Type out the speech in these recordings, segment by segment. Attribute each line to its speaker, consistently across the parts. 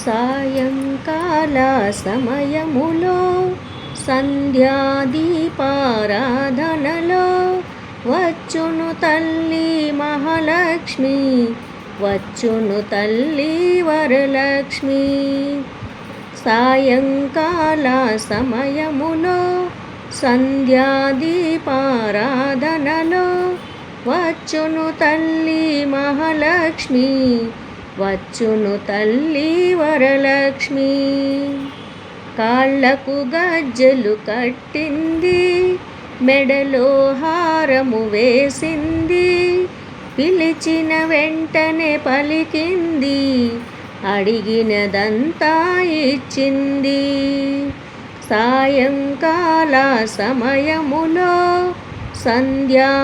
Speaker 1: సాయంకాల సమయములో సంధ్యాదీపారాధనలో వచ్చును తల్లి మహాలక్ష్మి, వచ్చును తల్లి వరలక్ష్మి. సాయంకాల సమయములో సంధ్యాదీపారాధనలో వచ్చును తల్లి మహాలక్ష్మి, వచ్చును తల్లి వరలక్ష్మి. కాళ్ళకు గజ్జెలు కట్టింది, మెడలో హారము వేసింది, పిలిచిన వెంటనే పలికింది, అడిగినదంతా ఇచ్చింది. సాయంకాల సమయములో సంధ్యాదీపారాధనలో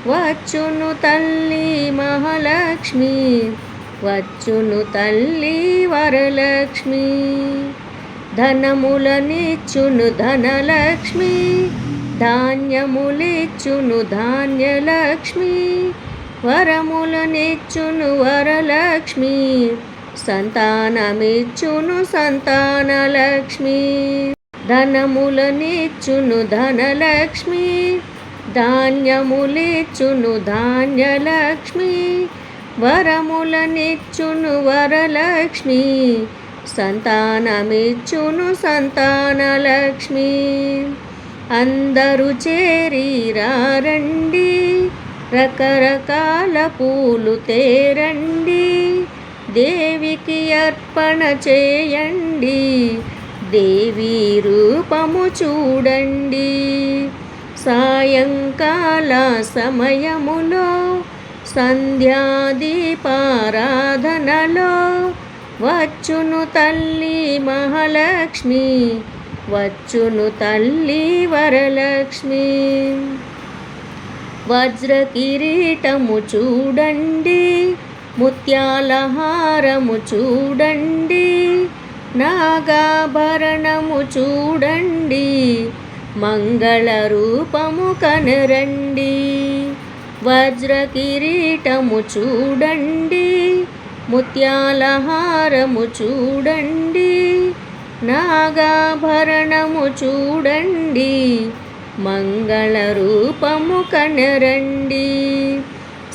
Speaker 1: వచ్చును తల్లి మహాలక్ష్మి, వచ్చును తల్లి వరలక్ష్మి. ధనములనిచ్చును ధనలక్ష్మి, ధాన్యములిచ్చును ధాన్యలక్ష్మి, వరములనిచ్చును వరలక్ష్మి, సంతానమిచ్చును సంతానలక్ష్మి. ధనములనిచ్చును ధనలక్ష్మి, ధాన్యములిచ్చును ధాన్యలక్ష్మి, వరములనిచ్చును వరలక్ష్మి, సంతానమిచ్చును సంతానలక్ష్మి. అందరూ చేరి రండి, రకరకాల పూలు తేరండి, దేవికి అర్పణ చేయండి, దేవి రూపము చూడండి. సాయంకాల సమయములో సంధ్యాదీపారాధనలో వచ్చును తల్లి మహాలక్ష్మి, వచ్చును తల్లి వరలక్ష్మి. వజ్ర కిరీటము చూడండి, ముత్యాల హారము చూడండి, నాగాభరణము చూడండి, మంగళ రూపము కనరండి. వజ్ర కిరీటము చూడండి, ముత్యాల హారము చూడండి, నాగాభరణము చూడండి, మంగళ రూపము కనరండి.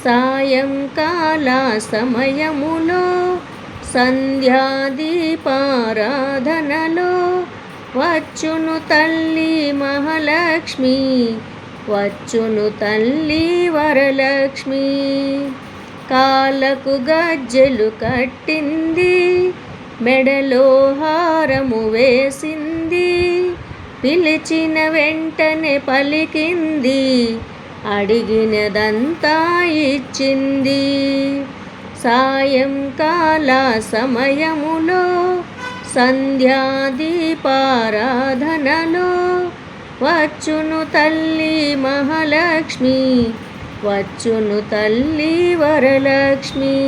Speaker 1: సాయంకాల సమయములో సంధ్యాదీపారాధనలో వచ్చును తల్లి మహాలక్ష్మి, వచ్చును తల్లి వరలక్ష్మి. కాళ్ళకు గజ్జెలు కట్టింది, మెడలో హారము వేసింది, పిలిచిన వెంటనే పలికింది, అడిగినదంతా ఇచ్చింది. సాయంకాల సమయములో సంధ్యాదీపారాధనలో వచ్చును తల్లి మహాలక్ష్మి, వచ్చును తల్లి వరలక్ష్మి.